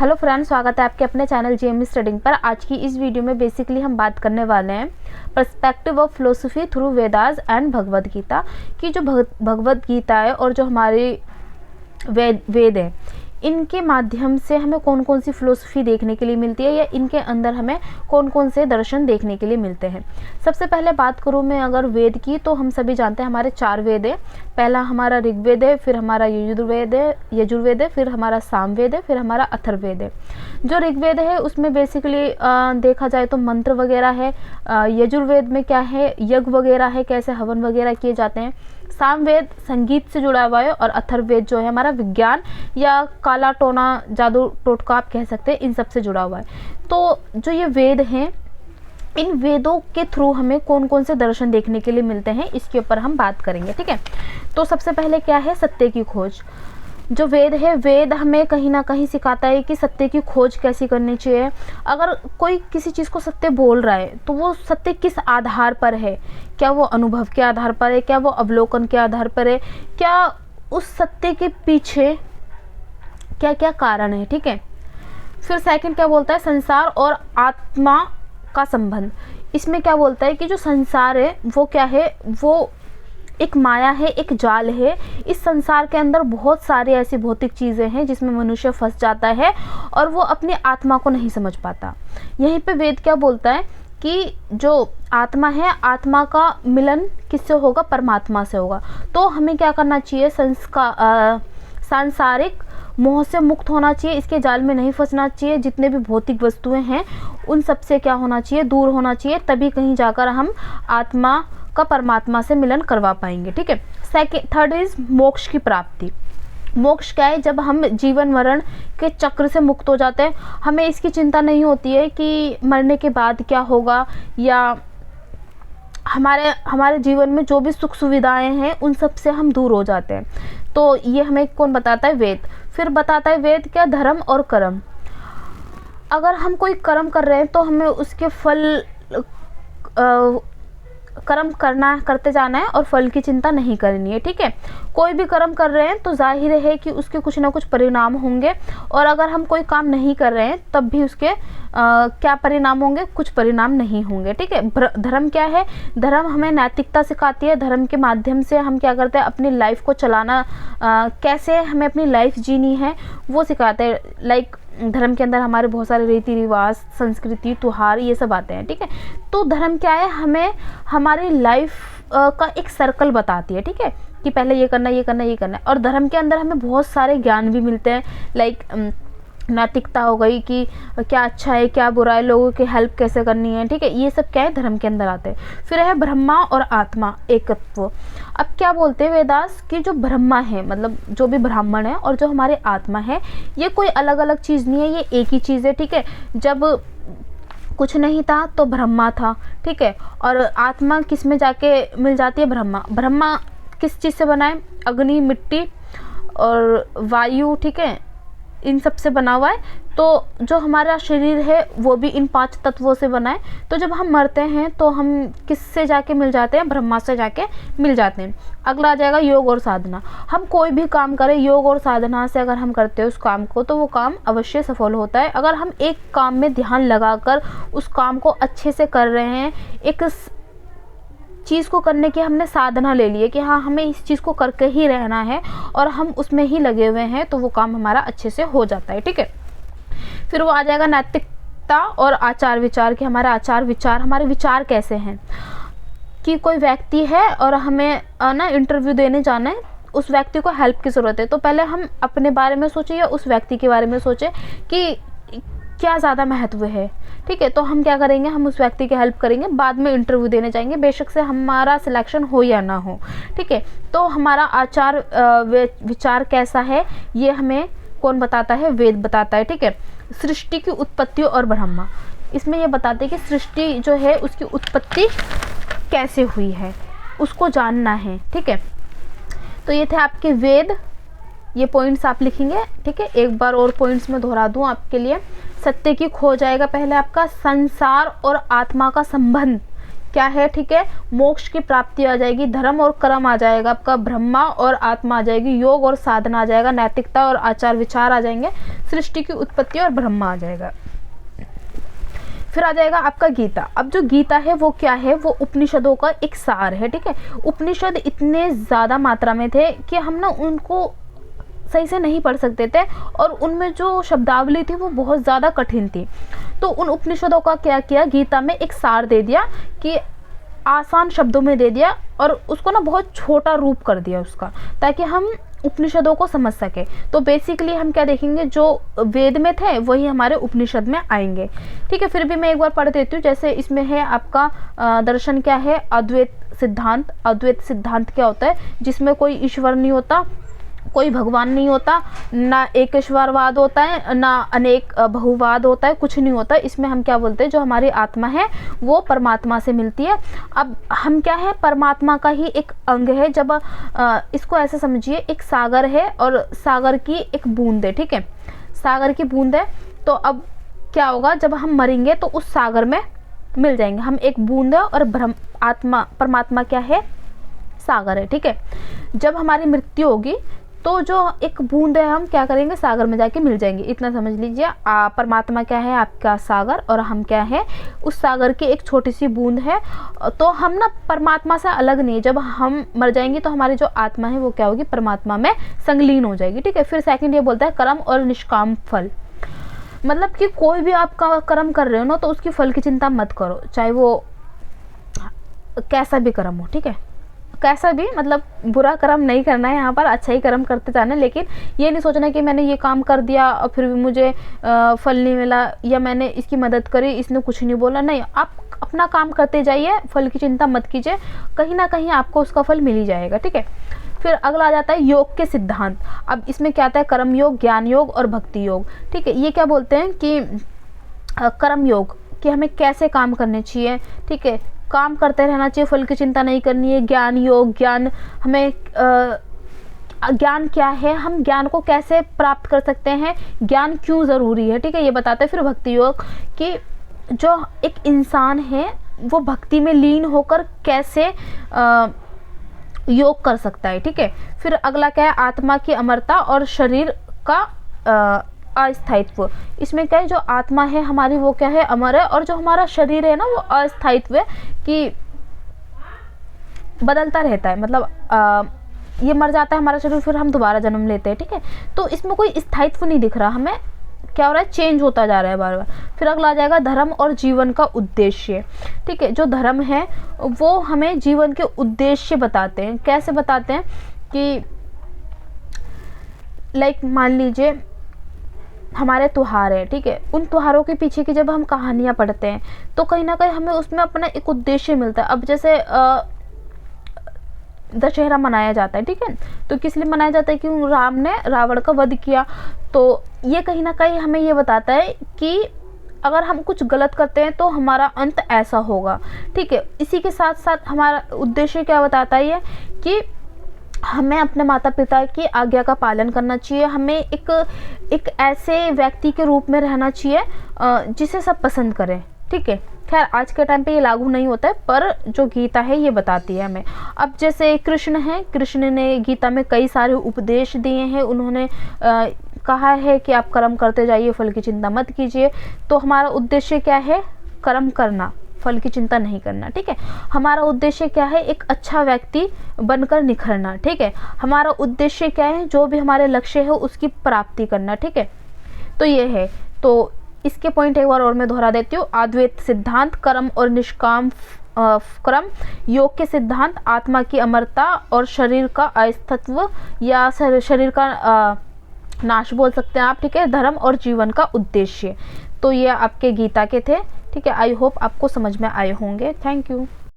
Hello friends, स्वागत है आपके अपने चैनल जीएमई स्टडिंग पर। आज की इस वीडियो में बेसिकली हम बात करने वाले हैं perspective of philosophy through Vedas and Bhagavad Gita की। जो भगवद गीता है और जो हमारे वेद है, इनके माध्यम से हमें कौन कौन सी फिलोसफी देखने के लिए मिलती है या इनके अंदर हमें कौन कौन से दर्शन देखने के लिए मिलते हैं। सबसे पहले बात करूँ मैं अगर वेद की, तो हम सभी जानते हैं हमारे 4 वेद है। पहला हमारा ऋग्वेद है, फिर हमारा यजुर्वेद है, फिर हमारा सामवेद है, फिर हमारा अथर्ववेद है। जो ऋग्वेद है उसमें बेसिकली देखा जाए तो मंत्र वगैरह है। यजुर्वेद में क्या है, यज्ञ वगैरह है, कैसे हवन वगैरह किए जाते हैं। सामवेद संगीत से जुड़ा हुआ है और अथर्ववेद जो है हमारा विज्ञान या काला टोना जादू टोटका आप कह सकते हैं, इन सब से जुड़ा हुआ है। तो जो ये वेद हैं, इन वेदों के थ्रू हमें कौन कौन से दर्शन देखने के लिए मिलते हैं, इसके ऊपर हम बात करेंगे। ठीक है, तो सबसे पहले क्या है, सत्य की खोज। जो वेद है, वेद हमें कहीं ना कहीं सिखाता है कि सत्य की खोज कैसी करनी चाहिए। अगर कोई किसी चीज़ को सत्य बोल रहा है तो वो सत्य किस आधार पर है, क्या वो अनुभव के आधार पर है, क्या वो अवलोकन के आधार पर है, क्या उस सत्य के पीछे क्या क्या कारण है। ठीक है, फिर सेकंड क्या बोलता है, संसार और आत्मा का संबंध। इसमें क्या बोलता है कि जो संसार है वो क्या है, वो एक माया है, एक जाल है। इस संसार के अंदर बहुत सारी ऐसी भौतिक चीज़ें हैं जिसमें मनुष्य फंस जाता है और वो अपनी आत्मा को नहीं समझ पाता। यहीं पे वेद क्या बोलता है कि जो आत्मा है, आत्मा का मिलन किससे होगा, परमात्मा से होगा। तो हमें क्या करना चाहिए, सांसारिक मोह से मुक्त होना चाहिए, इसके जाल में नहीं फंसना चाहिए। जितने भी भौतिक वस्तुएं हैं उन सब से क्या होना चाहिए, दूर होना चाहिए। तभी कहीं जाकर हम आत्मा का परमात्मा से मिलन करवा पाएंगे। ठीक है, थर्ड इज मोक्ष की प्राप्ति। मोक्ष क्या है, जब हम जीवन मरण के चक्र से मुक्त हो जाते हैं, हमें इसकी चिंता नहीं होती है कि मरने के बाद क्या होगा, या हमारे जीवन में जो भी सुख सुविधाएं हैं उन सब से हम दूर हो जाते हैं। तो ये हमें कौन बताता है, वेद। फिर बताता है वेद क्या, धर्म और कर्म। अगर हम कोई कर्म कर रहे हैं तो हमें उसके फल कर्म करते जाना है और फल की चिंता नहीं करनी है। ठीक है, कोई भी कर्म कर रहे हैं तो जाहिर है कि उसके कुछ ना कुछ परिणाम होंगे, और अगर हम कोई काम नहीं कर रहे हैं तब भी उसके क्या परिणाम होंगे, कुछ परिणाम नहीं होंगे। ठीक है, धर्म क्या है, धर्म हमें नैतिकता सिखाती है। धर्म के माध्यम से हम क्या करते हैं, अपनी लाइफ को चलाना, कैसे हमें अपनी लाइफ जीनी है वो सिखाते हैं। लाइक धर्म के अंदर हमारे बहुत सारे रीति रिवाज, संस्कृति, त्योहार, ये सब आते हैं। ठीक है, तो धर्म क्या है, हमें हमारी लाइफ का एक सर्कल बताती है। ठीक है, कि पहले ये करना, ये करना, ये करना। और धर्म के अंदर हमें बहुत सारे ज्ञान भी मिलते हैं। लाइक नैतिकता हो गई कि क्या अच्छा है, क्या बुरा है, लोगों की हेल्प कैसे करनी है। ठीक है, ये सब क्या है, धर्म के अंदर आते हैं। फिर है ब्रह्मा और आत्मा एकत्व। अब क्या बोलते हैं वेदास कि जो ब्रह्मा है, मतलब जो भी ब्राह्मण है, और जो हमारे आत्मा है, ये कोई अलग अलग चीज़ नहीं है, ये एक ही चीज़ है। ठीक है, जब कुछ नहीं था तो ब्रह्मा था। ठीक है, और आत्मा किस में जाके मिल जाती है, ब्रह्मा। ब्रह्मा किस चीज़ से बना है, अग्नि, मिट्टी और वायु। ठीक है, इन सब से बना हुआ है। तो जो हमारा शरीर है वो भी इन 5 तत्वों से बना है। तो जब हम मरते हैं तो हम किससे जाके मिल जाते हैं, ब्रह्मा से जाके मिल जाते हैं। अगला आ जाएगा योग और साधना। हम कोई भी काम करें, योग और साधना से अगर हम करते हैं उस काम को, तो वो काम अवश्य सफल होता है। अगर हम एक काम में ध्यान लगाकर उस काम को अच्छे से कर रहे हैं, एक चीज़ को करने की हमने साधना ले ली है कि हाँ हमें इस चीज़ को करके ही रहना है और हम उसमें ही लगे हुए हैं, तो वो काम हमारा अच्छे से हो जाता है। ठीक है, फिर वो आ जाएगा नैतिकता और आचार विचार, कि हमारा आचार विचार, हमारे विचार कैसे हैं। कि कोई व्यक्ति है और हमें ना इंटरव्यू देने जाना है, उस व्यक्ति को हेल्प की ज़रूरत है, तो पहले हम अपने बारे में सोचें या उस व्यक्ति के बारे में सोचें कि क्या ज़्यादा महत्व है। ठीक है, तो हम क्या करेंगे, हम उस व्यक्ति की हेल्प करेंगे, बाद में इंटरव्यू देने जाएंगे, बेशक से हमारा सिलेक्शन हो या ना हो। ठीक है, तो हमारा आचार विचार कैसा है, ये हमें कौन बताता है, वेद बताता है। ठीक है, सृष्टि की उत्पत्ति और ब्रह्मा, इसमें ये बताते हैं कि सृष्टि जो है उसकी उत्पत्ति कैसे हुई है, उसको जानना है। ठीक है, तो ये थे आपके वेद, ये पॉइंट्स आप लिखेंगे। ठीक है, एक बार और पॉइंट्स में दोहरा दूं आपके लिए। सत्य की खोज आएगा पहले आपका, संसार और आत्मा का संबंध, क्या है, ठीक है, मोक्ष की प्राप्ति आ जाएगी, धर्म और कर्म आ जाएगा आपका, ब्रह्मा और आत्मा आ जाएगी, योग और साधना आ जाएगा, नैतिकता और आचार विचार आ जाएंगे, सृष्टि की उत्पत्ति और ब्रह्मा आ जाएगा। फिर आ जाएगा आपका गीता। अब जो गीता है वो क्या है, वो उपनिषदों का एक सार है, ठीक है। उपनिषद इतने ज़्यादा मात्रा में थे कि हम ना उनको सही से नहीं पढ़ सकते थे और उनमें जो शब्दावली थी वो बहुत ज़्यादा कठिन थी। तो उन उपनिषदों का क्या किया, गीता में एक सार दे दिया कि आसान शब्दों में दे दिया और उसको ना बहुत छोटा रूप कर दिया उसका, ताकि हम उपनिषदों को समझ सके। तो बेसिकली हम क्या देखेंगे, जो वेद में थे वही हमारे उपनिषद में आएंगे, ठीक है। फिर भी मैं एक बार पढ़ देती हूँ। जैसे इसमें है आपका दर्शन क्या है, अद्वैत सिद्धांत। अद्वैत सिद्धांत क्या होता है, जिसमें कोई ईश्वर नहीं होता, कोई भगवान नहीं होता, ना एकेश्वरवाद होता है, ना अनेक बहुवाद होता है, कुछ नहीं होता। इसमें हम क्या बोलते हैं, जो हमारी आत्मा है वो परमात्मा से मिलती है। अब हम क्या है, परमात्मा का ही एक अंग है। जब इसको ऐसे समझिए, एक सागर है और सागर की एक बूंद है, ठीक है, सागर की बूंद है। तो अब क्या होगा, जब हम मरेंगे तो उस सागर में मिल जाएंगे। हम एक बूंद है और परमात्मा क्या है, सागर है, ठीक है। जब हमारी मृत्यु होगी तो जो एक बूंद है हम क्या करेंगे, सागर में जाके मिल जाएंगे। इतना समझ लीजिए, परमात्मा क्या है, आपका सागर, और हम क्या है, उस सागर की एक छोटी सी बूंद है। तो हम ना परमात्मा से अलग नहीं। जब हम मर जाएंगे तो हमारी जो आत्मा है वो क्या होगी, परमात्मा में संगलीन हो जाएगी, ठीक है। फिर सेकंड ये बोलता है कर्म और निष्काम फल। मतलब कि कोई भी आप कर्म कर रहे हो ना, तो उसकी फल की चिंता मत करो, चाहे वो कैसा भी कर्म हो, ठीक है। कैसा भी मतलब बुरा कर्म नहीं करना है यहाँ पर, अच्छा ही कर्म करते जाना है। लेकिन ये नहीं सोचना कि मैंने ये काम कर दिया और फिर भी मुझे फल नहीं मिला, या मैंने इसकी मदद करी इसने कुछ नहीं बोला। नहीं, आप अपना काम करते जाइए, फल की चिंता मत कीजिए, कहीं ना कहीं आपको उसका फल मिल ही जाएगा, ठीक है। फिर अगला आ जाता है योग के सिद्धांत। अब इसमें क्या आता है, कर्म योग, ज्ञान योग और भक्ति योग, ठीक है। ये क्या बोलते हैं कि कर्म योग कि हमें कैसे काम करने चाहिए, ठीक है, काम करते रहना चाहिए, फल की चिंता नहीं करनी है। ज्ञान योग, ज्ञान हमें ज्ञान क्या है, हम ज्ञान को कैसे प्राप्त कर सकते हैं, ज्ञान क्यों ज़रूरी है, ठीक है, ये बताते हैं। फिर भक्ति योग कि जो एक इंसान है वो भक्ति में लीन होकर कैसे योग कर सकता है, ठीक है। फिर अगला क्या है, आत्मा की अमरता और शरीर का अस्थायित्व। इसमें क्या है, जो आत्मा है हमारी वो क्या है, अमर है, और जो हमारा शरीर है ना वो अस्थायित्व है, कि बदलता रहता है। मतलब ये मर जाता है हमारा शरीर, फिर हम दोबारा जन्म लेते हैं, ठीक है। तो इसमें कोई स्थायित्व नहीं दिख रहा हमें, क्या हो रहा है, चेंज होता जा रहा है बार बार। फिर अगला आ जाएगा धर्म और जीवन का उद्देश्य, ठीक है। जो धर्म है वो हमें जीवन के उद्देश्य बताते हैं। कैसे बताते हैं कि लाइक मान लीजिए हमारे त्योहार है, ठीक है, उन त्योहारों के पीछे की जब हम कहानियाँ पढ़ते हैं तो कहीं ना कहीं हमें उसमें अपना एक उद्देश्य मिलता है। अब जैसे दशहरा मनाया जाता है, ठीक है, तो किस लिए मनाया जाता है, कि राम ने रावण का वध किया। तो ये कहीं ना कहीं हमें ये बताता है कि अगर हम कुछ गलत करते हैं तो हमारा अंत ऐसा होगा, ठीक है। इसी के साथ साथ हमारा उद्देश्य क्या बताता है ये, कि हमें अपने माता पिता की आज्ञा का पालन करना चाहिए, हमें एक ऐसे व्यक्ति के रूप में रहना चाहिए जिसे सब पसंद करें, ठीक है। खैर आज के टाइम पे ये लागू नहीं होता है, पर जो गीता है ये बताती है हमें। अब जैसे कृष्ण हैं, कृष्ण ने गीता में कई सारे उपदेश दिए हैं। उन्होंने कहा है कि आप कर्म करते जाइए, फल की चिंता मत कीजिए। तो हमारा उद्देश्य क्या है, कर्म करना, फल की चिंता नहीं करना, ठीक है। हमारा उद्देश्य क्या है, एक अच्छा व्यक्ति बनकर निखरना, ठीक है। हमारा उद्देश्य क्या है, जो भी हमारे लक्ष्य है उसकी प्राप्ति करना, ठीक है। तो ये है, तो इसके पॉइंट एक बार और मैं दोहरा देती हूँ। अद्वैत सिद्धांत, कर्म और निष्काम कर्म, योग के सिद्धांत, आत्मा की अमरता और शरीर का अस्तित्व या शरीर का नाश बोल सकते हैं आप, ठीक है, धर्म और जीवन का उद्देश्य। तो ये आपके गीता के थे, ठीक है। आई होप आपको समझ में आए होंगे। Thank you.